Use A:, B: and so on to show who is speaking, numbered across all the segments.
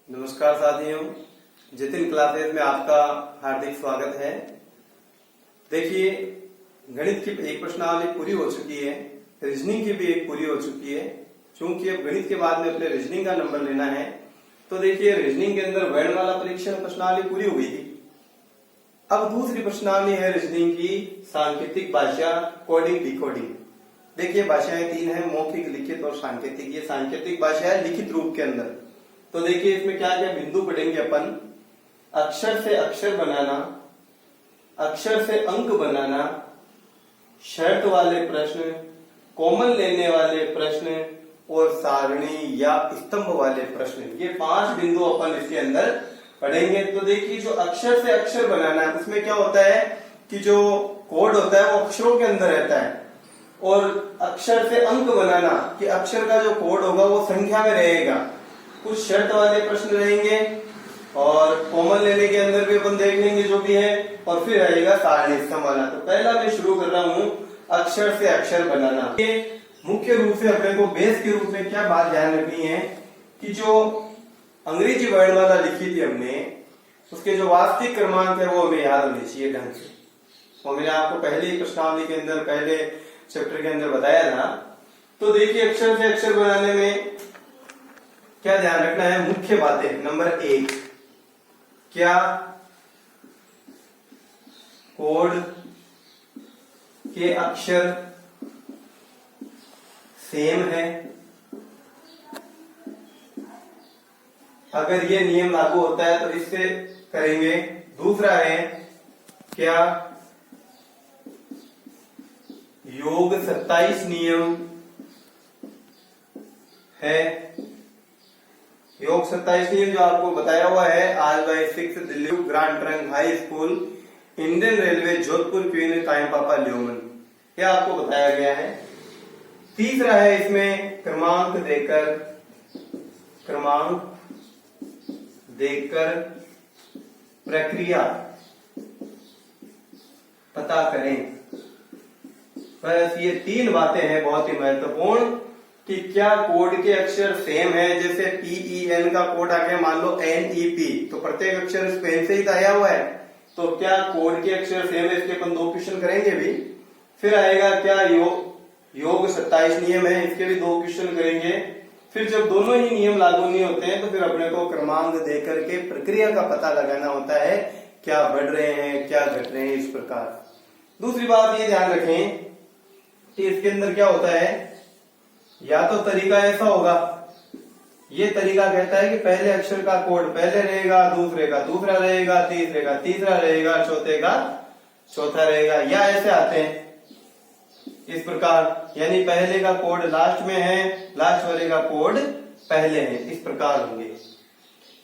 A: नमस्कार साथियों, जतिन क्लासेस में आपका हार्दिक स्वागत है। देखिए, गणित की एक प्रश्नावली पूरी हो चुकी है, रीजनिंग की भी एक पूरी हो चुकी है। क्योंकि अब गणित के बाद में अपने रीजनिंग का नंबर लेना है, तो देखिए रीजनिंग के अंदर वर्णमाला परीक्षण प्रश्नावली पूरी हुई थी। अब दूसरी प्रश्नावली है रीजनिंग की सांकेतिक भाषा कोडिंग डिकोडिंग। देखिए भाषाएं तीन है, मौखिक, लिखित और सांकेतिक। ये सांकेतिक भाषा है लिखित रूप के अंदर। तो देखिए इसमें क्या क्या बिंदु पढ़ेंगे अपन। अक्षर से अक्षर बनाना, अक्षर से अंक बनाना, शर्त वाले प्रश्न, कॉमन लेने वाले प्रश्न और सारणी या स्तंभ वाले प्रश्न। ये 5 बिंदु अपन इसके अंदर पढ़ेंगे। तो देखिए जो अक्षर से अक्षर बनाना है उसमें क्या होता है कि जो कोड होता है वो अक्षरों के अंदर रहता है, और अक्षर से अंक बनाना कि अक्षर का जो कोड होगा वो संख्या में रहेगा। कुछ शर्त वाले प्रश्न रहेंगे और कॉमन लेने के अंदर भी अपन देख लेंगे जो भी है, और फिर रहेगा सारणी स्तंभ वाला। तो पहला मैं शुरू कर रहा हूं अक्षर से अक्षर बनाना। ये मुख्य रूप से अपने को बेस के रूप में क्या बात ध्यान रखनी है कि जो अंग्रेजी वर्णमाला लिखी थी हमने, उसके जो वास्तविक क्रमांक है वो हमें याद होने चाहिए ढंग से। वो मैंने आपको पहले ही प्रश्नावली के अंदर, पहले चैप्टर के अंदर बताया था। तो देखिए अक्षर से अक्षर बनाने में क्या ध्यान रखना है, मुख्य बातें। नंबर 1, क्या कोड के अक्षर सेम है। अगर ये नियम लागू होता है तो इससे करेंगे। दूसरा है क्या योग 27 नियम है। योग 27 नियम जो आपको बताया हुआ है आज by 6 Delhi grand trunk high school, Indian railway, Jodhpur, क्वीन टाइम पापा ल्यूमन, यह आपको बताया गया है। तीसरा है इसमें क्रमांक देकर प्रक्रिया पता करें। बस ये 3 बातें हैं बहुत ही महत्वपूर्ण कि क्या कोड के अक्षर सेम है। जैसे PEN का कोड आ गया, मान लो NEP, तो प्रत्येक अक्षर इस पेन से ही आया हुआ है, तो क्या कोड के अक्षर सेम है। इसके अपन 2 क्वेश्चन करेंगे भी। फिर आएगा क्या योग 27 नियम है, इसके भी 2 क्वेश्चन करेंगे। फिर जब दोनों ही नियम लागू नहीं होते हैं तो फिर अपने को क्रमांक देकर के प्रक्रिया का पता लगाना होता है, क्या बढ़ रहे हैं क्या घट रहे हैं, इस प्रकार। दूसरी बात ये ध्यान रखें कि इसके अंदर क्या होता है, या तो तरीका ऐसा होगा, ये तरीका कहता है कि पहले अक्षर का कोड पहले रहेगा, दूसरे का दूसरा रहेगा, तीसरे का तीसरा रहेगा, चौथे का चौथा रहेगा, या ऐसे आते हैं इस प्रकार, यानी पहले का कोड लास्ट में है, लास्ट वाले का कोड पहले है, इस प्रकार होंगे।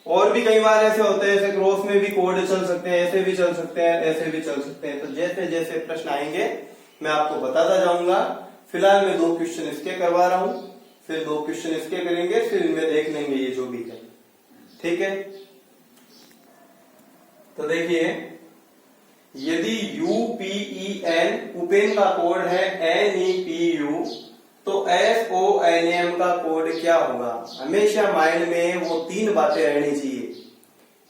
A: और भी कई बार ऐसे होते हैं, ऐसे क्रॉस में भी कोड चल सकते हैं, ऐसे भी चल सकते हैं, ऐसे भी चल सकते हैं। तो जैसे जैसे प्रश्न आएंगे मैं आपको बताता जाऊंगा। फिलहाल मैं 2 क्वेश्चन इसके करवा रहा हूं, फिर 2 क्वेश्चन इसके करेंगे, फिर इनमें देख लेंगे ये जो भी है, ठीक है। तो देखिए यदि UPEN उपेन का कोड है NEPU, तो SONM का कोड क्या होगा। हमेशा माइंड में वो 3 बातें रहनी चाहिए।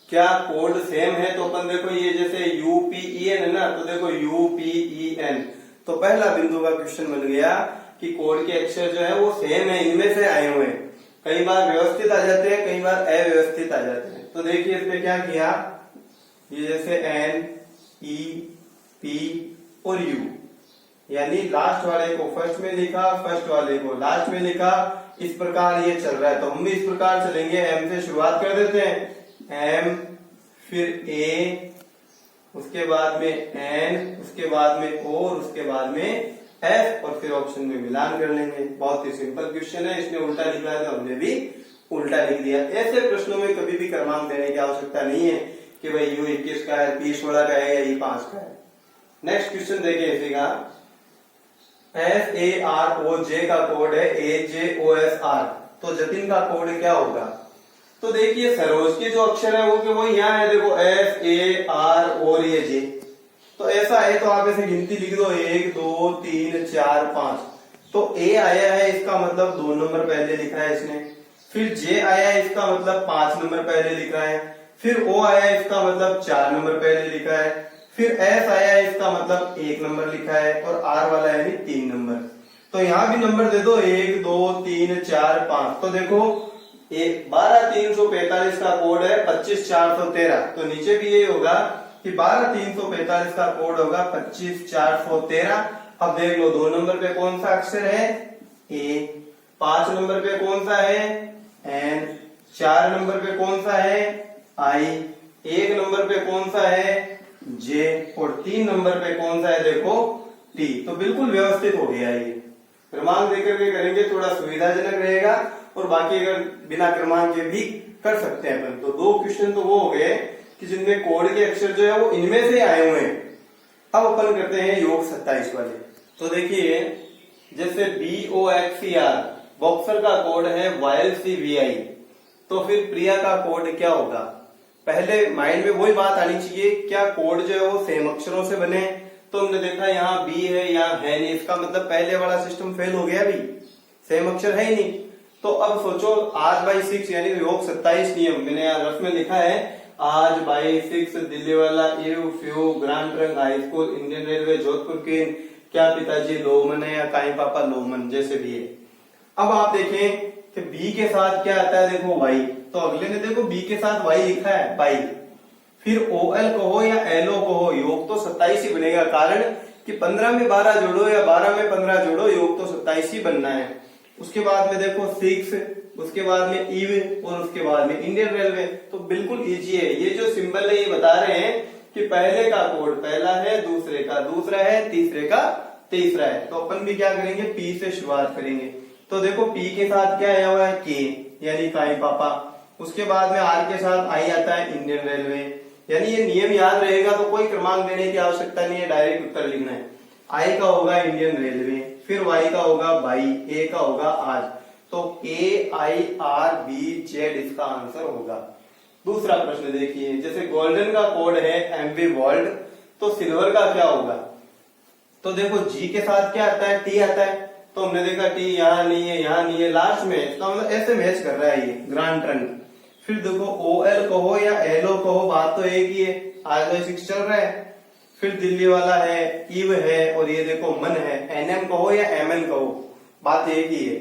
A: क्या कोड सेम है, तो अपन देखो ये जैसे UPEN है ना, तो देखो UPEN, तो पहला बिंदु का क्वेश्चन बन गया कि कोड के अक्षर जो है वो सेम है, इनमें से आए हुए हैं। कई बार व्यवस्थित आ जाते हैं, कई बार अव्यवस्थित आ जाते हैं। तो देखिए इसमें क्या किया, ये जैसे NEP और U, यानी लास्ट वाले को फर्स्ट में लिखा, फर्स्ट वाले को लास्ट में लिखा, इस प्रकार ये चल रहा है। तो हम भी इस प्रकार चलेंगे। M से शुरुआत कर देते हैं, M, फिर A, उसके बाद में N, उसके बाद में O, और उसके बाद में F, और फिर ऑप्शन में मिलान कर लेंगे। बहुत ही सिंपल क्वेश्चन है। इसने उल्टा लिखा है तो हमने भी उल्टा लिख दिया। ऐसे प्रश्नों में कभी भी क्रमांक देने की आवश्यकता नहीं है कि भाई U 21 का है, P 16 का है या E 5 का है। नेक्स्ट क्वेश्चन देखिए इसी का, SAROJ का कोड है AJOSR, तो जतिन का कोड क्या होगा। तो देखिए सरोज के जो अक्षर है वो यहाँ है, देखो SAR और ये J, तो ऐसा है तो आप ऐसे गिनती लिख दो 1 2 3 4 5। तो ए आया है, इसका मतलब 2 नंबर पहले लिखा है इसने। फिर जे आया इसका मतलब 5 नंबर पहले लिखा है, फिर ओ आया इसका मतलब 4 नंबर पहले लिखा है, फिर एस आया इसका मतलब 1 नंबर लिखा है, और आर वाला यानी 3 नंबर। तो यहाँ भी नंबर दे दो 1 2 3 4 5। तो देखो 12345 का कोड है 25413, तो नीचे भी ये होगा कि 12345 का कोड होगा 25413। अब देख लो 2 नंबर पे कौन सा अक्षर है ए, 5 नंबर पे कौन सा है एन, 4 नंबर पे कौन सा है आई, 1 नंबर पे कौन सा है जे, और 3 नंबर पे कौन सा है देखो टी। तो बिल्कुल व्यवस्थित हो गया ये। क्रमांक देकर के करेंगे थोड़ा सुविधाजनक रहेगा, और बाकी अगर बिना क्रमांक के भी कर सकते हैं अपन। तो 2 क्वेश्चन तो वो हो गए कि जिनमें कोड के अक्षर जो है वो इनमें से आए हुए हैं। अब अपन करते हैं योग 27 वाले। तो देखिए जैसे BOXCR बॉक्सर का कोड है YLCVI, तो फिर प्रिया का कोड क्या होगा? पहले माइंड में वही बात आनी चाहिए, क्या कोड जो है वो सेम अक्षरों से बने। तो हमने देखा यहाँ बी है यहाँ है नहीं, इसका मतलब पहले वाला सिस्टम फेल हो गया, भी सेम अक्षर है ही नहीं। तो अब सोचो आज बाई 6 यानी योग 27 नियम मैंने यहाँ रफ में लिखा है, आज बाई 6 दिल्ली वाला few grand trunk high school Indian railway Jodhpur के क्या पिताजी लोमन है या काई पापा लोमन, जैसे भी है। अब आप देखें कि बी के साथ क्या आता है देखो वाई, तो अगले ने देखो बी के साथ वाई लिखा है बाइक। फिर OL कहो या LO कहो, योग तो 27 ही बनेगा, कारण कि 15 में 12 जोड़ो या 12 में 15 जोड़ो, योग तो 27 ही बनना है। उसके बाद में देखो 6, उसके बाद में ईव, और उसके बाद में इंडियन रेलवे। तो बिल्कुल इजी है। ये जो सिंबल है ये बता रहे हैं कि पहले का कोड पहला है, दूसरे का दूसरा है, तीसरे का तीसरा है। तो अपन भी क्या करेंगे पी से शुरुआत करेंगे। तो देखो पी के साथ क्या आया हुआ है के यानी काई पापा, उसके बाद में आर के साथ आई आता है इंडियन रेलवे, यानी ये नियम याद रहेगा तो कोई क्रमांक देने की आवश्यकता नहीं है, डायरेक्ट उत्तर लिखना है। आई का होगा इंडियन रेलवे, फिर वाई का होगा बाई, ए का होगा आज। तो AIRBZ इसका आंसर होगा। दूसरा प्रश्न देखिए, जैसे गोल्डन का कोड है MV वर्ल्ड, तो सिल्वर का क्या होगा? तो देखो जी के साथ क्या आता है टी आता है, तो हमने देखा टी यहाँ नहीं है यहाँ नहीं है, लास्ट में इसका मतलब ऐसे मैच कर रहा है ये ग्रांड ट्रंक। फिर देखो OL कहो या LO कहो, बात तो एक ही है, आज बाई 6 चल रहा है। फिर दिल्ली वाला है, ईव है, और ये देखो मन है, NM कहो या MN कहो, बात एक ही है।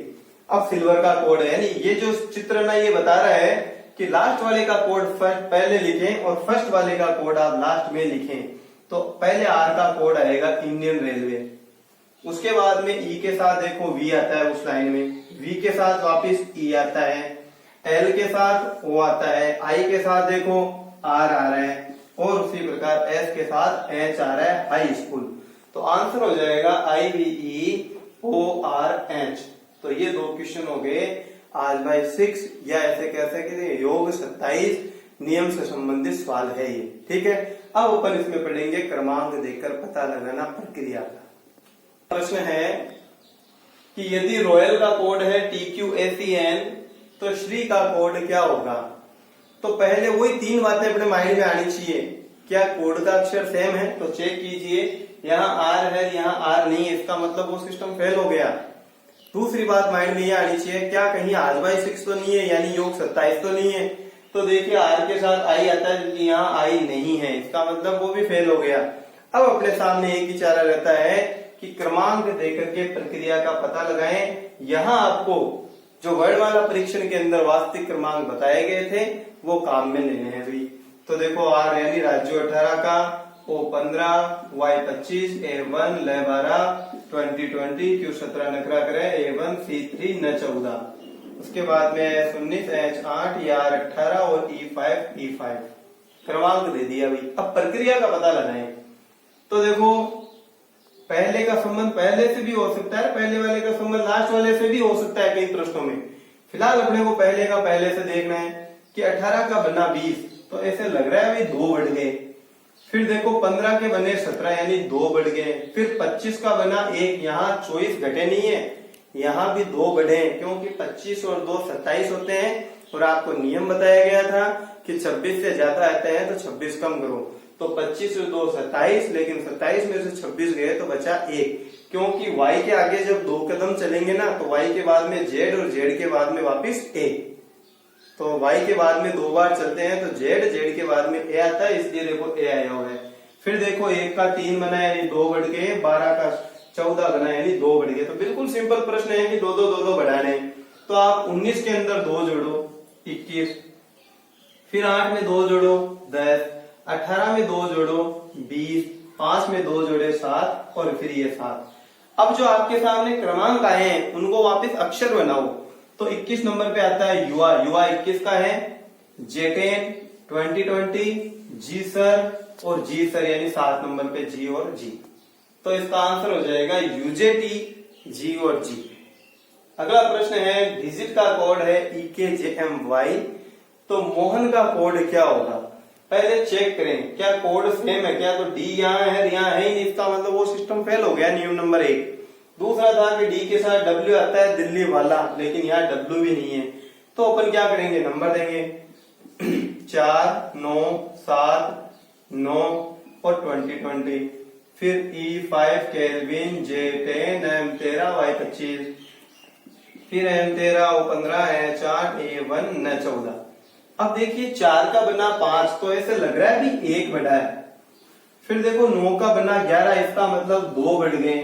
A: अब सिल्वर का कोड है, यानी ये जो चित्र ना ये बता रहा है कि लास्ट वाले का कोड फर्स्ट पहले लिखें और फर्स्ट वाले का कोड आप लास्ट में लिखें। तो पहले आर का कोड आएगा इंडियन रेलवे, उसके बाद में ई के साथ देखो वी आता है उस लाइन में, वी के साथ वापिस ई आता है, एल के साथ ओ आता है, आई के साथ देखो आर आ रहा है, और उसी प्रकार एस के साथ एच आ रहा है हाई स्कूल। तो आंसर हो जाएगा IVEORH। तो ये 2 क्वेश्चन हो गए आज बाई 6, या ऐसे कह सकते हैं योग 27 नियम से संबंधित सवाल है ये। ठीक है, अब अपन इसमें पढ़ेंगे क्रमांक देकर पता लगाना प्रक्रिया का। प्रश्न है कि यदि रॉयल का कोड है TQACN, तो श्री का कोड क्या होगा? तो पहले वही 3 बातें अपने माइंड में आनी चाहिए, क्या कोड का अक्षर सेम है? तो चेक कीजिए, यहाँ आर है यहाँ आर नहीं है, इसका मतलब वो सिस्टम फेल हो गया। दूसरी बात माइंड में ये आनी चाहिए, क्या कहीं आज बाई 6 तो नहीं है, यानी योग 27 तो नहीं है। तो देखिए आर के साथ आई आता है, क्योंकि यहाँ आई नहीं है, इसका मतलब वो भी फेल हो गया। अब अपने सामने एक ही चारा रहता है कि क्रमांक देकर के प्रक्रिया का पता लगाएं। यहाँ आपको जो वर्णमाला परीक्षण के अंदर वास्तविक क्रमांक बताए गए थे वो काम में लेने हैं भी। तो देखो आर यानी राजू 18 का, O 15, Y 25, A1 ल 12, 20, Q 17 नकरा करे, A1 C3 न 14। उसके बाद में S 19, H 8, R 18 और E5 क्रमांक दे दिया भाई। अब प्रक्रिया का पता लगाएं। तो देखो पहले का संबंध पहले से भी हो सकता है, पहले वाले का संबंध लास्ट वाले से भी हो सकता है कई प्रश्नों में। फिलहाल अपने को पहले का पहले से देखना है कि 18 का बना 20, तो ऐसे लग रहा है भाई 2 बढ़ गए। फिर देखो 15 के बने 17 यानी 2 बढ़ गए। फिर 25 का बना 1, यहाँ 24 घटे नहीं है, यहाँ भी 2 बढ़े, क्योंकि 25 और 2 27 होते हैं। और आपको नियम बताया गया था कि 26 से ज्यादा आते हैं तो 26 कम करो। तो 25 और 2 27, लेकिन 27 में से 26 गए तो बचा 1, क्योंकि y के आगे जब 2 कदम चलेंगे ना तो y के बाद में z और z के बाद में वापिस a। तो y के बाद में 2 बार चलते हैं तो z के बाद में a आता है, इसलिए देखो a आया हुआ है। फिर देखो 1 का 3 बना यानी 2 बढ़ के 12 का 14 बना यानी 2 बढ़ गए। तो बिल्कुल सिंपल प्रश्न है कि 2 बढ़ाने। तो आप 19 के अंदर 2 जोड़ो 21, फिर 8 में 2 जोड़ो 10, 18 में 2 जोड़ो 20, 5 में 2 जोड़े 7 और फिर ये 7। अब जो आपके सामने क्रमांक आए हैं उनको वापस अक्षर बनाओ। तो 21 नंबर पे आता है युवा, युवा 21 का है, J10 2020, जी सर और जी सर यानी 7 नंबर पे जी और जी। तो इसका आंसर हो जाएगा यूजेटी, जी और जी। अगला प्रश्न है, डिजिट का कोड है EKJMY, तो मोहन का कोड क्या होगा? पहले चेक करें क्या कोड सेम है क्या। तो डी यहाँ है, यहाँ है ही नहीं, इसका मतलब वो सिस्टम फेल हो गया, नियम नंबर 1। दूसरा था कि डी के साथ W आता है दिल्ली वाला, लेकिन यहाँ W भी नहीं है। तो अपन क्या करेंगे, नंबर देंगे 4, 9, 7, 9 और 2020। फिर E5 kelvin, J10, M13, Y25, फिर M13, O15, H8, A1, N14। अब देखिए 4 का बना 5, तो ऐसे लग रहा है भी 1 बढ़ा है। फिर देखो 9 का बना 11, इसका मतलब 2 बढ़ गए।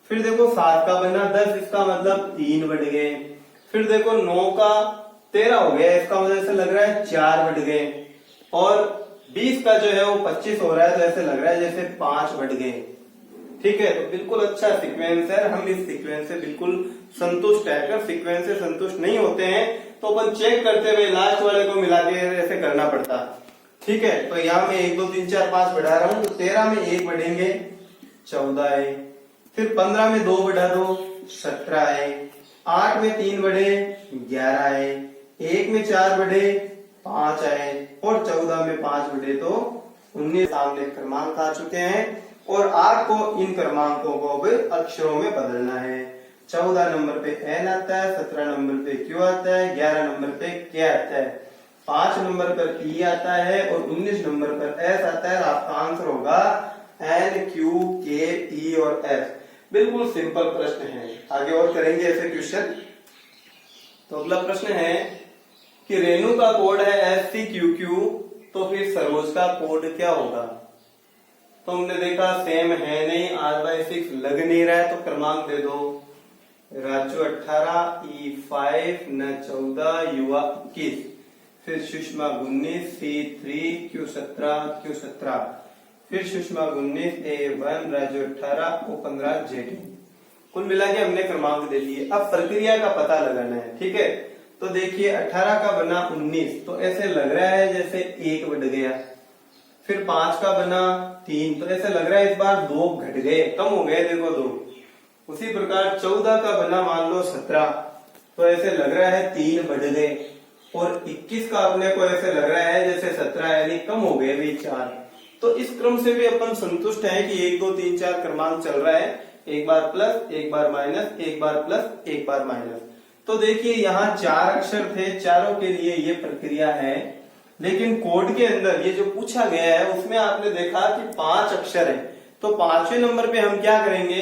A: फिर देखो 7 का बना 10, इसका मतलब 3 बढ़ गए। फिर देखो 9 का 13 हो गया, इसका मतलब ऐसे लग रहा है 4 बढ़ गए। और 20 का जो है वो 25 हो रहा है, तो ऐसे लग रहा है जैसे 5 बढ़ गए। ठीक है, तो बिल्कुल अच्छा सीक्वेंस है, हम इस सीक्वेंस से बिल्कुल संतुष्ट है। अगर सीक्वेंस से संतुष्ट नहीं होते हैं तो अपन चेक करते हुए लास्ट वाले को मिला के ऐसे करना पड़ता। ठीक है, तो यहाँ में 1 2 3 4 5 बढ़ा रहा हूं, तो 13 में 1 बढ़ेंगे 14 है, फिर 15 में 2 बढ़ा दो 17 है, 8 में 3 बढ़े 11 है, 1 में 4 बढ़े 5 है और 14 में 5 बढ़े तो 19 सामने क्रमांक आ चुके हैं। और आपको इन क्रमांकों को अब अक्षरों में बदलना है। 14 नंबर पे N आता है, 17 नंबर पे Q आता है, 11 नंबर पे K आता है, 5 नंबर पर E आता है और 19 नंबर पर S आता है। आपका आंसर होगा N, Q, K, E और S। बिल्कुल सिंपल प्रश्न है, आगे और करेंगे ऐसे क्वेश्चन। तो अगला प्रश्न है कि रेणु का कोड है SCQQ, तो फिर सरोज का कोड क्या होगा? तो हमने देखा सेम है नहीं, R/6 लग नहीं रहा है, तो क्रमांक दे दो। राजू 18, E5, न 14, युवा 21, फिर सुषमा 19, C3, Q17, फिर Sushma 19, A1, Raju 18, O15, Z। कुल मिला के हमने क्रमांक दे दिए। अब प्रक्रिया का पता लगाना है। ठीक है, तो देखिए 18 का बना 19, तो ऐसे लग रहा है जैसे 1 बढ़ गया। फिर 5 का बना 3, तो ऐसे लग रहा है इस बार 2 घट गए, कम हो गए, देखो 2। उसी प्रकार 14 का बना मान लो 17, तो ऐसे लग रहा है 3 बढ़ गए। और 21 का अपने को ऐसे लग रहा है जैसे 17 यानी कम हो गए भी 4। तो इस क्रम से भी अपन संतुष्ट है कि 1 2 3 4 क्रमांक चल रहा है, एक बार प्लस, एक बार माइनस, एक बार प्लस, एक बार माइनस। तो देखिए यहाँ 4 अक्षर थे, चारों के लिए ये प्रक्रिया है। लेकिन कोड के अंदर ये जो पूछा गया है उसमें आपने देखा कि 5 अक्षर है। तो 5वें नंबर पे हम क्या करेंगे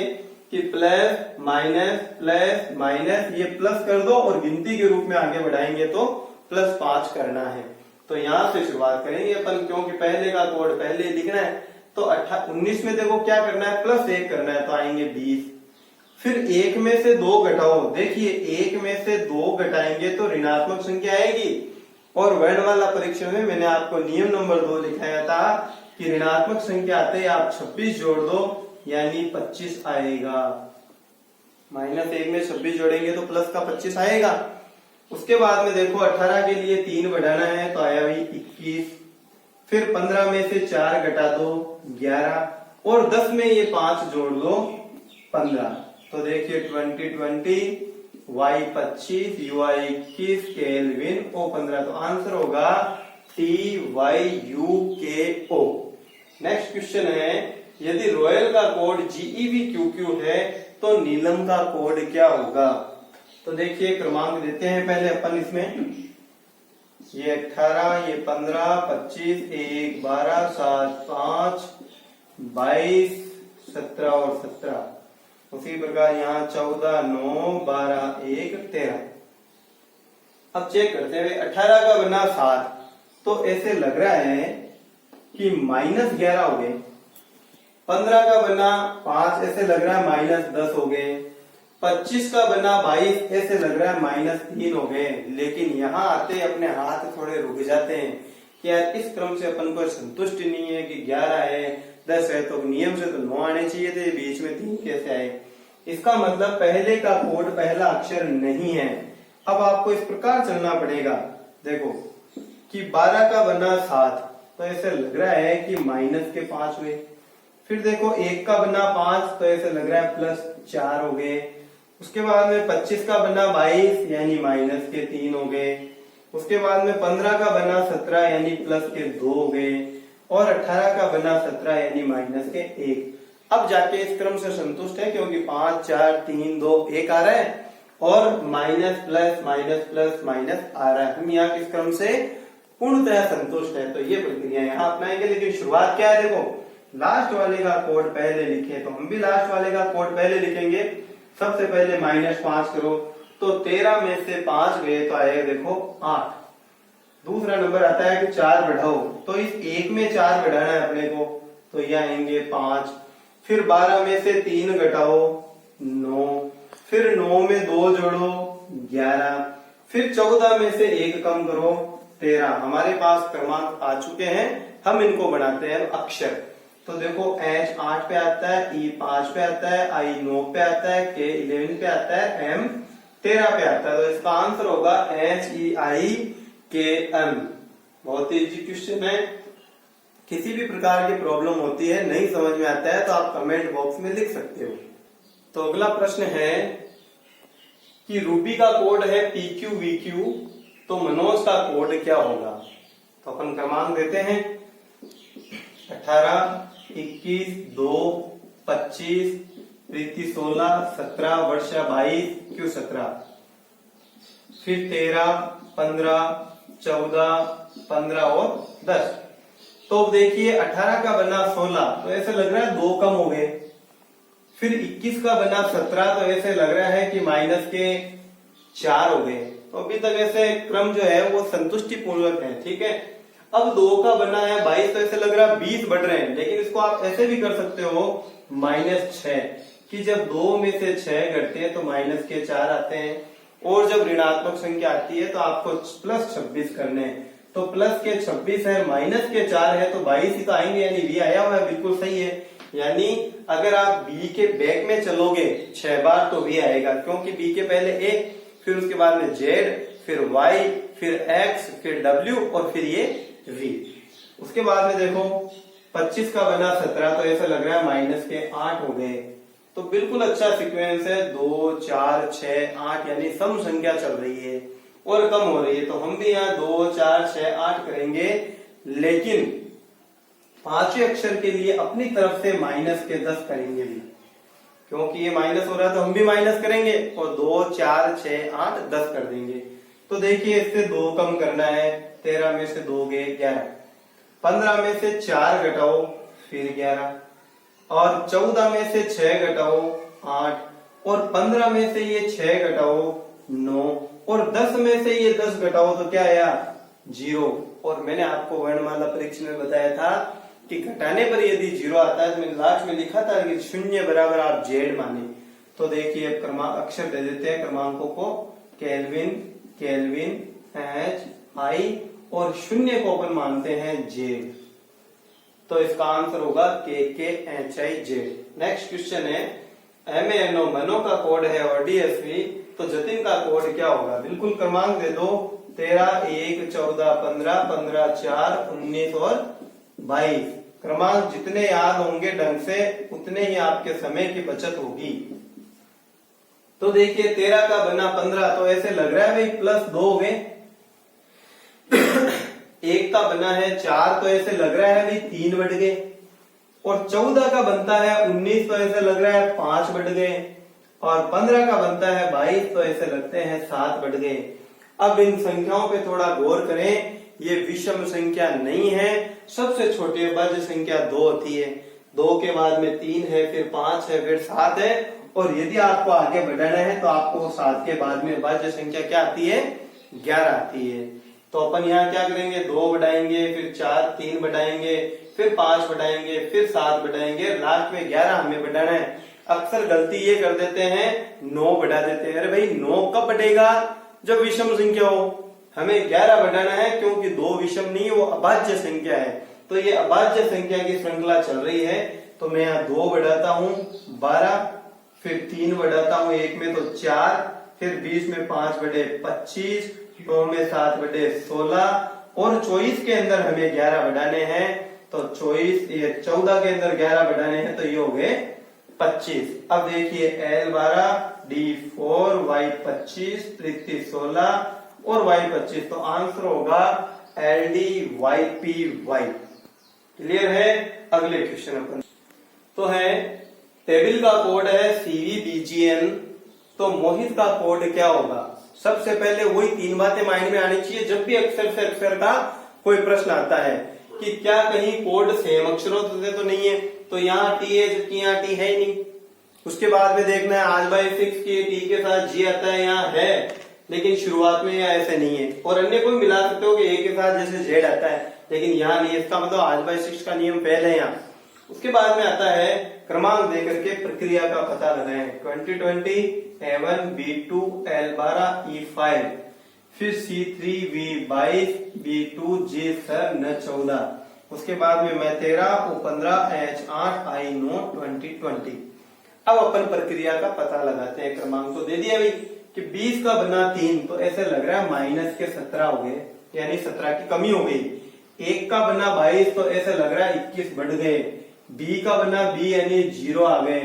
A: कि प्लस माइनस ये प्लस कर दो और गिनती के रूप में आगे बढ़ाएंगे तो +5 करना है। तो यहाँ से शुरुआत करेंगे अपन, क्योंकि पहले का कोड पहले लिखना है। तो 19 में देखो क्या करना है, +1 करना है, तो आएंगे 20। फिर 1 में से 2 घटाओ, देखिए 1 में से 2 घटाएंगे तो ऋणात्मक संख्या आएगी। और वर्ण वाला परीक्षण में मैंने आपको नियम नंबर 2 लिखाया था कि ऋणात्मक संख्या आते ही आप 26 जोड़ दो यानी 25 आएगा। -1 में 26 जोड़ेंगे तो प्लस का 25 आएगा। उसके बाद में देखो 18 के लिए 3 बढ़ाना है तो आया भाई 21। फिर 15 में से 4 घटा दो 11 और 10 में ये 5 जोड़ दो 15। तो देखिए 2020, Y25, UI21, केल्विन, O15। तो आंसर होगा TYUKO। नेक्स्ट क्वेश्चन है, यदि रॉयल का कोड GEVQQ है तो नीलम का कोड क्या होगा? तो देखिए क्रमांक देते हैं पहले अपन इसमें। ये 18, ये 15, 25, 1, 12, 7, 5, 22, 17 और 17। उसी प्रकार यहाँ 14, 9, 12, 1, 13। अब चेक करते हैं 18 का बना 7, तो ऐसे लग रहा है कि -11 हो गए। 15 का बना 5, ऐसे लग रहा है -10 हो गए। 25 का बना 22, ऐसे लग रहा है -3 हो गए। लेकिन यहाँ आते अपने हाथ थोड़े रुक जाते हैं कि यार इस क्रम से अपन को संतुष्टि नहीं है कि 11 है 10 है, तो नियम से तो 9 आने चाहिए थे, बीच में 3 कैसे आए। इसका मतलब पहले का कोड पहला अक्षर नहीं है। अब आपको इस प्रकार चलना पड़ेगा, देखो कि 12 का बना 7, तो ऐसे लग रहा है कि -5 हुए। फिर देखो 1 का बना 5, तो ऐसे लग रहा है +4 हो गए। उसके बाद में 25 का बना 22 यानी -3 हो गए। उसके बाद में 15 का बना 17 यानी +2 हो गए। और 18 का बना 17 यानी -1। अब जाके इस क्रम से संतुष्ट है, क्योंकि 5 4 3 2 1 आ रहा है और minus plus minus plus minus आ रहा है। हम यहाँ किस क्रम से पूर्णतः संतुष्ट है, तो ये प्रक्रिया यहाँ अपनाएंगे। लेकिन शुरुआत क्या है, देखो लास्ट वाले का कोड पहले लिखे, तो हम भी लास्ट वाले का कोड पहले लिखेंगे। सबसे पहले -5 करो, तो 13 में से 5 गए तो आएगा देखो 8। दूसरा नंबर आता है कि 4 बढ़ाओ, तो इस 1 में 4 बढ़ाना है अपने को, तो यह आएंगे 5। फिर 12 में से 3 घटाओ 9, फिर 9 में 2 जोड़ो 11, फिर 14 में से 1 कम करो 13। हमारे पास क्रमांक आ चुके हैं, हम इनको बनाते हैं अक्षर। तो देखो H 8 पे आता है, E 5 पे आता है, I 9 पे आता है, K 11 पे आता है, M 13 पे आता है। तो इसका आंसर होगा HEIKM। बहुत ही इजी क्वेश्चन है। किसी भी प्रकार की प्रॉब्लम होती है, नहीं समझ में आता है, तो आप कमेंट बॉक्स में लिख सकते हो। तो अगला प्रश्न है कि रूबी का कोड है PQVQ, तो मनोज का कोड क्या होगा। तो अपन क्रमांक देते हैं 18, 21, 2, 25, प्रीति 16, 17, वर्षा 22, Q 17, फिर 13, 15, 14, 15 और 10। तो देखिए 18 का बना 16, तो ऐसे लग रहा है 2 कम हो गए। फिर 21 का बना 17, तो ऐसे लग रहा है कि -4 हो गए। तो अभी तक ऐसे क्रम जो है वो संतुष्टि पूर्वक है, ठीक है। अब 2 का बना है 22, तो ऐसे लग रहा है 20 बढ़ रहे हैं। लेकिन इसको आप ऐसे भी कर सकते हो -6, कि जब 2 में से 6 घटते हैं तो -4 आते हैं, और जब ऋणात्मक संख्या आती है तो आपको +26 करने हैं। तो +26 है, -4 है, तो 22 ही तो आएंगे, यानी V आया हुआ है, बिल्कुल सही है। यानी अगर आप B के बैक में चलोगे 6 बार तो V आएगा, क्योंकि B के पहले A, फिर उसके बाद में Z, फिर Y, फिर X, फिर W और फिर ये V। उसके बाद में देखो 25 का बना 17, तो ऐसा लग रहा है -8 हो गए। तो बिल्कुल अच्छा सीक्वेंस है, 2 4 6 8, यानी सम संख्या चल रही है और कम हो रही है। तो हम भी यहाँ 2 4 6 8 करेंगे, लेकिन पांचवें अक्षर के लिए अपनी तरफ से -10 करेंगे भी, क्योंकि ये माइनस हो रहा है तो हम भी माइनस करेंगे, और 2 4 6 8 10 कर देंगे। तो देखिए इससे 2 कम करना है, 13 में से 2 गए 11, 15 में से 4 घटाओ फिर 11, और 14 में से 6 घटाओ 8, और 15 में से ये 6 घटाओ 9, और 10 में से ये 10 घटाओ तो क्या आया 0। और मैंने आपको वर्णमाला परीक्षा में बताया था कि घटाने पर यदि 0 आता है, तो मैंने लास्ट में लिखा था कि 0 बराबर आप Z माने। तो देखिए अब क्रमांक अक्षर दे देते हैं क्रमांकों को, केल्विन, केल्विन, H, I, और 0 को अपन मानते हैं Z। तो इसका आंसर होगा KKHIZ। नेक्स्ट क्वेश्चन है MANO, मनो का कोड है, और DSV, तो जतिन का कोड क्या होगा। बिल्कुल क्रमांक दे दो, 13, 1, 14, 15, 15, 4, 19 और 22। क्रमांक जितने याद होंगे ढंग से, उतने ही आपके समय की बचत होगी। तो देखिए 13 का बना 15, तो ऐसे लग रहा है भाई +2 हो गए। 1 का बना है 4, तो ऐसे लग रहा है भाई 3 बढ़ गए, और 14 का बनता है 19, तो ऐसे लग रहा है 5 बढ़ गए, और 15 का बनता है 22, तो ऐसे लगते हैं 7 बढ़ गए। अब इन संख्याओं पे थोड़ा गौर करें, ये विषम संख्या नहीं है। सबसे छोटी भाज्य संख्या 2 होती है, 2 के बाद में 3 है, फिर 5 है, फिर 7 है, और यदि आपको आगे बढ़ाना है तो आपको 7 के बाद में भाज्य संख्या क्या आती है 11 आती है। तो अपन यहाँ क्या करेंगे, 2 बढ़ाएंगे, फिर 4, 3 बढ़ाएंगे, फिर 5 बढ़ाएंगे, फिर 7 बढ़ाएंगे, लास्ट में 11 हमें बढ़ाना है। अक्सर गलती ये कर देते हैं, 9 बढ़ा देते हैं। अरे भाई 9 कब बढ़ेगा, जब विषम संख्या हो। हमें 11 बढ़ाना है क्योंकि 2 विषम नहीं है, वो अभाज्य संख्या है। तो ये अभाज्य संख्या की श्रृंखला चल रही है। तो मैं यहाँ 2 बढ़ाता हूँ 12, फिर 3 बढ़ाता हूँ 1 में तो 4, फिर 20 में 5 बढ़े 25, 9 में 7 बढ़े 16 और 24 के अंदर हमें 11 बढ़ाने हैं। तो 14 के अंदर 11 बढ़ाने हैं, तो ये हो गए 25। अब देखिए L12, D4, Y25, पृथ्वी 16 और Y25, तो आंसर होगा LDYPY। क्लियर है। अगले क्वेश्चन अपन तो है, टेबल का कोड है CVBGN, तो मोहित का कोड क्या होगा। सबसे पहले वही 3 बातें माइंड में आनी चाहिए जब भी अक्षर से अक्षर का कोई प्रश्न आता है कि क्या कहीं कोड सेम अक्षरों से तो नहीं है। तो यहाँ टी है जबकि यहाँ टी है ही नहीं। उसके बाद में देखना है आज बाई 6 की टी के साथ जी आता है, यहाँ है लेकिन शुरुआत में यहाँ ऐसे नहीं है। और अन्य कोई मिला सकते हो कि ए के साथ जैसे जेड आता है, लेकिन यहाँ नहीं है। इसका मतलब आज बाई 6 का नियम फेल है यहाँ। उसके बाद में आता है क्रमांक देकर के प्रक्रिया का पता लगाएं। 2020 A1 B2 L12 E5, फिर C3 V22 B2 G7 N14, उसके बाद में मैं 13 O15 H8 I9 2020। अब अपन प्रक्रिया का पता लगाते हैं। क्रमांक तो दे दिया भाई कि 20 का बना 3, तो ऐसे लग रहा है माइनस के 17 हो गए, यानी 17 की कमी हो गई। 1 का बना 22, तो ऐसे लग रहा है 21 बढ़ गए। B का बना B यानी 0 आ गए।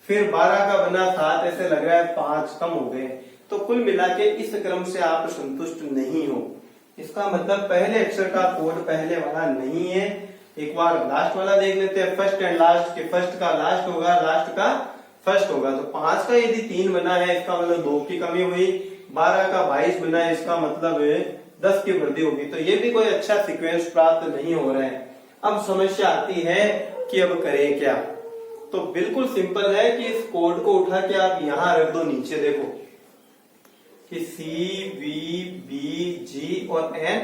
A: फिर 12 का बना 7, ऐसे लग रहा है 5 कम हो गए। तो कुल मिला के इस क्रम से आप संतुष्ट नहीं हो। इसका मतलब पहले अक्षर का कोड पहले वाला नहीं है। एक बार लास्ट वाला देख लेते हैं, फर्स्ट एंड लास्ट के फर्स्ट का लास्ट होगा, लास्ट का फर्स्ट होगा। तो 5 का यदि 3 बना है, इसका मतलब 2 की कमी हुई। 12 का 22 बना है, इसका मतलब 10 की वृद्धि होगी। तो ये भी कोई अच्छा सीक्वेंस प्राप्त नहीं हो रहा है। अब समस्या आती है कि अब करें क्या। तो बिल्कुल सिंपल है कि इस कोड को उठा के आप यहां रख दो, नीचे देखो कि CVBG और N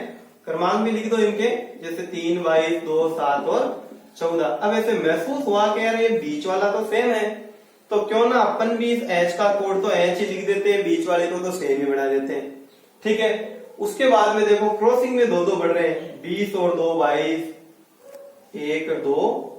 A: क्रमांक भी लिख दो इनके, जैसे 3, 22, 2, 7 और 14। अब ऐसे महसूस हुआ कि यार ये बीच वाला तो सेम है, तो क्यों ना अपन भी इस H का कोड तो H ही लिख देते हैं, बीच वाले को तो सेम ही बना देते हैं। ठीक है। उसके बाद में देखो क्रॉसिंग में 2 बढ़ रहे हैं, 20 और 2 22, 1 2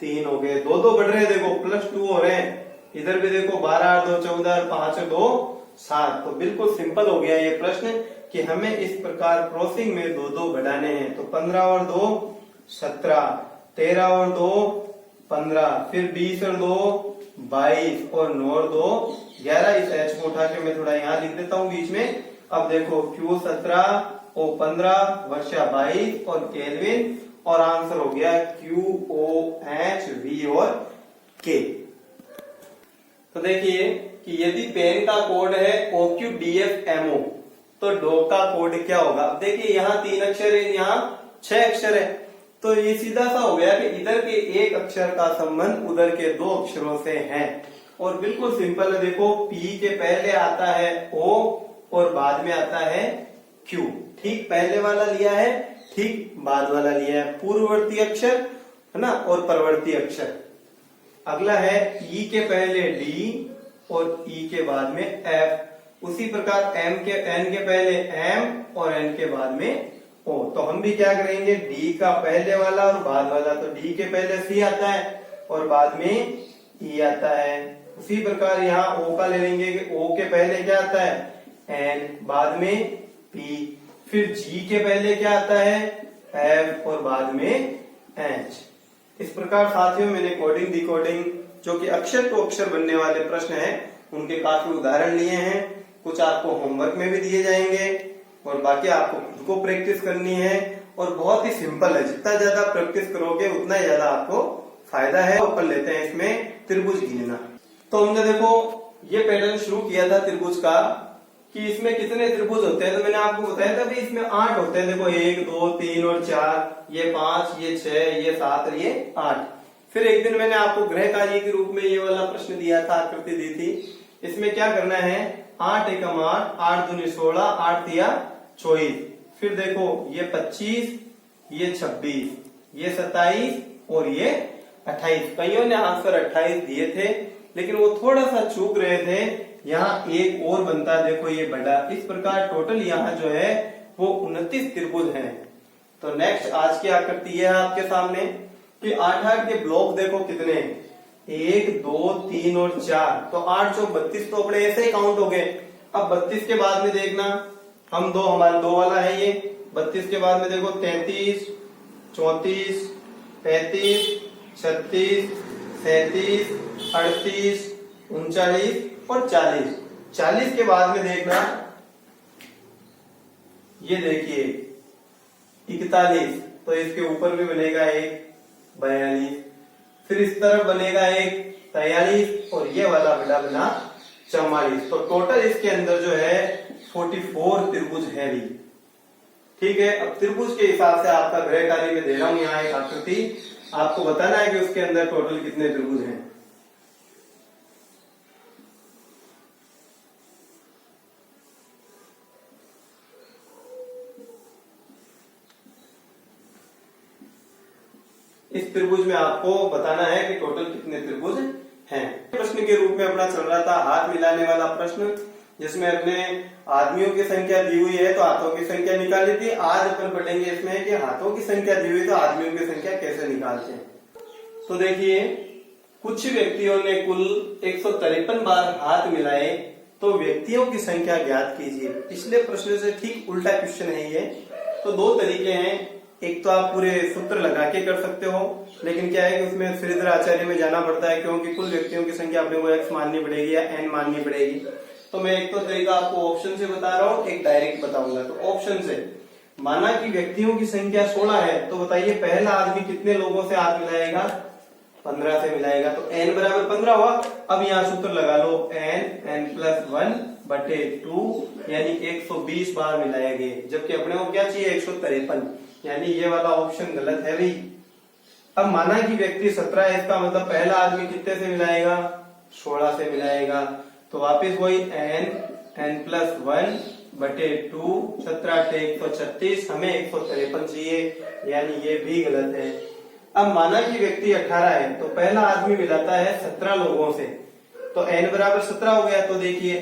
A: 3 हो गए, 2 बढ़ रहे हैं। देखो +2 हो रहे हैं। इधर भी देखो 12 और 2 14 और 5 और 2 7। तो बिल्कुल सिंपल हो गया ये प्रश्न कि हमें इस प्रकार क्रॉसिंग में 2 बढ़ाने हैं। तो 15 और 2 17, 13 और 2 15, फिर 20 और 2 22 और 9 और 2 11। इस H को उठा के मैं थोड़ा यहाँ लिख देता हूँ बीच में। अब देखो Q 17, O 15, वर्षा 22 और केल्विन, और आंसर हो गया QOH V और K। तो देखिए कि यदि पेन का कोड है OQDFMO, तो डॉग का कोड क्या होगा। अब देखिए यहाँ 3 अक्षर है, यहाँ 6 अक्षर है। तो ये सीधा सा हो गया कि इधर के एक अक्षर का संबंध उधर के 2 अक्षरों से है। और बिल्कुल सिंपल है, देखो P के पहले आता है O और बाद में आता है Q। ठीक पहले वाला लिया है, ठीक बाद वाला लिया है, पूर्ववर्ती अक्षर है ना और परवर्ती अक्षर। अगला है E के पहले D और E के बाद में F। उसी प्रकार N के पहले M और N के बाद में O। तो हम भी क्या करेंगे, D का पहले वाला और बाद वाला। तो D के पहले C आता है और बाद में E आता है। उसी प्रकार यहाँ O का ले लेंगे कि O के पहले क्या आता है N, बाद में P। फिर G के पहले क्या आता है F और बाद में H। इस प्रकार साथियों मैंने कोडिंग डिकोडिंग जो कि अक्षर टू अक्षर बनने वाले प्रश्न हैं उनके काफी उदाहरण लिए हैं। कुछ आपको होमवर्क में भी दिए जाएंगे और बाकी आपको खुद को प्रैक्टिस करनी है। और बहुत ही सिंपल है, जितना ज्यादा प्रैक्टिस करोगे उतना ही ज्यादा आपको फायदा है। अपन लेते हैं इसमें त्रिभुज गिनना। तो हमने देखो ये पैटर्न शुरू किया था त्रिभुज का कि इसमें कितने त्रिभुज होते हैं। तो मैंने आपको बताया था भी इसमें 8 होते हैं। देखो 1 2 3 और 4, ये 5, ये 6, ये 7 और ये 8। फिर एक दिन मैंने आपको गृह कार्य के रूप में ये वाला प्रश्न दिया था, आकृति दी थी। इसमें क्या करना है 8 एकम 8, 8 दूनी 16, 8 तिया 24। फिर देखो ये 25, ये 26, ये 27 और ये 28। कईयों ने आंसर 28 दिए थे, लेकिन वो थोड़ा सा चूक रहे थे। यहाँ एक और बनता, देखो ये बड़ा। इस प्रकार टोटल यहाँ जो है वो 29 त्रिभुज हैं। तो नेक्स्ट आज की आकृति है आपके सामने कि 8-8 के ब्लॉक देखो कितने, 1 2 3 और 4, तो 8 चौक 32 तो अपने ऐसे ही काउंट हो गए। अब 32 के बाद में देखना, हम दो, हमारा 2 वाला है ये। 32 के बाद में देखो 33, 34, 35, 36, 37, 38, 39 और 40। 40 के बाद में देखना, ये देखिए 41, तो इसके ऊपर भी बनेगा एक 42, फिर इस तरफ बनेगा एक 43 और ये वाला बना 44। तो टोटल इसके अंदर जो है 44 त्रिभुज है भी। ठीक है, अब त्रिभुज के हिसाब से आपका गृह कार्य में दे रहा हूं यहाँ एक आकृति, आपको बताना है कि उसके अंदर टोटल कितने त्रिभुज हैं। इस त्रिभुज में आपको बताना है कि टोटल कितने त्रिभुज हैं। प्रश्न के रूप में अपना चल रहा था हाथ मिलाने वाला प्रश्न, जिसमें अपने आदमियों की संख्या दी हुई है तो हाथों की संख्या निकाली थी। आज अपन पढ़ेंगे इसमें कि हाथों की संख्या दी हुई तो आदमियों की संख्या कैसे निकालते हैं। तो देखिए, कुछ व्यक्तियों ने कुल 153 बार हाथ मिलाए, तो व्यक्तियों की संख्या ज्ञात कीजिए। पिछले प्रश्न से ठीक उल्टा क्वेश्चन है ये। तो दो तरीके हैं, एक तो आप पूरे सूत्र लगा के कर सकते हो, लेकिन क्या है कि उसमें श्रीधर आचार्य में जाना पड़ता है, क्योंकि कुल व्यक्तियों की संख्या अपने को x माननी पड़ेगी या n माननी पड़ेगी। तो मैं एक तो तरीका आपको ऑप्शन से बता रहा हूँ, एक डायरेक्ट बताऊंगा। तो ऑप्शन से, माना कि व्यक्तियों की संख्या 16 है, तो बताइए पहला आदमी कितने लोगों से हाथ मिलाएगा? 15 से मिलाएगा, तो n बराबर 15 हुआ। अब यहाँ सूत्र लगा लो, n+1/2 यानी 120 बार मिलाएंगे, जबकि अपने को क्या चाहिए? 153, यानी ये वाला ऑप्शन गलत है भाई। अब माना कि व्यक्ति 17 है, इसका मतलब पहला आदमी कितने से मिलाएगा? 16 से मिलाएगा। तो वापिस वही n+1/2, 17 से 136, हमें 153 चाहिए, यानी ये भी गलत है। अब माना कि व्यक्ति 18 है, तो पहला आदमी मिलाता है 17 लोगों से, तो n बराबर 17 हो गया। तो देखिए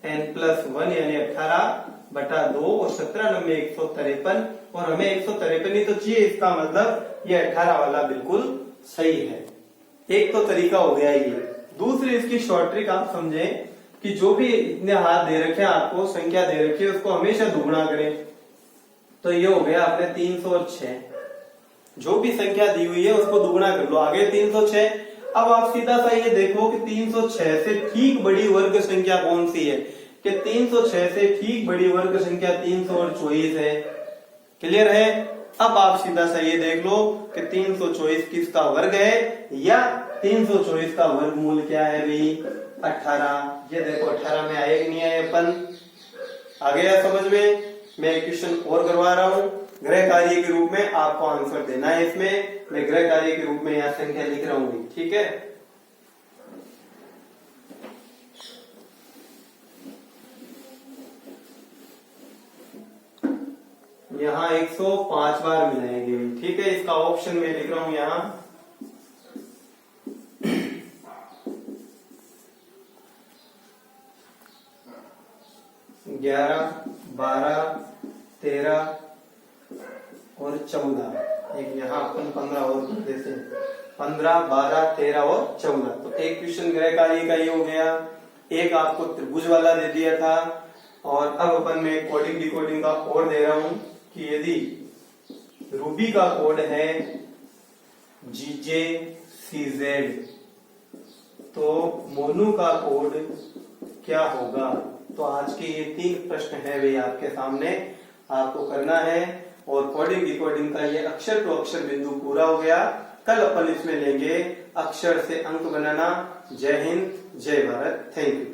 A: n+1 यानी 18/2 और 17 नंबर 153, और हमें 153 ही तो चाहिए, इसका मतलब ये 18 वाला बिल्कुल सही है। एक तो तरीका हो गया ये। दूसरी इसकी शॉर्ट ट्रिक आप समझे कि जो भी इतने हाथ दे रखे हैं, आपको संख्या दे रखी है, उसको हमेशा दुगुना करें। तो ये हो गया आपने 306। जो भी संख्या दी हुई है उसको दुगुना कर लो, आगे 306। अब आप सीधा सा ये देखो कि 306 से ठीक बड़ी वर्ग संख्या कौन सी है, कि 306 से ठीक बड़ी वर्ग संख्या 324 है। क्लियर है? अब आप सीधा सा ये देख लो कि 324 किसका वर्ग है, या 324 का वर्गमूल क्या है भाई? 18। ये देखो 18 में आए कि नहीं आए अपन? आ गया समझ में? मैं क्वेश्चन और करवा रहा हूँ, गृह कार्य के रूप में आपको आंसर देना है। इसमें मैं गृह कार्य के रूप में यहाँ संख्या लिख रहा हूँ, ठीक है? यहाँ 105 बार मिलाएंगे, ठीक है? इसका ऑप्शन में लिख रहा हूं यहाँ 11, 12, 13 और 14। एक यहाँ अपन 15 और देते हैं, 15, 12, 13 और 14। तो एक क्वेश्चन गृह कार्य का ये हो गया। एक आपको त्रिभुज वाला दे दिया था, और अब अपन में कोडिंग डिकोडिंग का और दे रहा हूं कि यदि रूबी का कोड है GJCZ, तो मोनू का कोड क्या होगा? तो आज के ये 3 प्रश्न है वे आपके सामने, आपको करना है। और कोडिंग डिकोडिंग का ये अक्षर टू अक्षर बिंदु पूरा हो गया। कल अपन इसमें लेंगे अक्षर से अंक बनाना। जय हिंद, जय भारत, थैंक यू।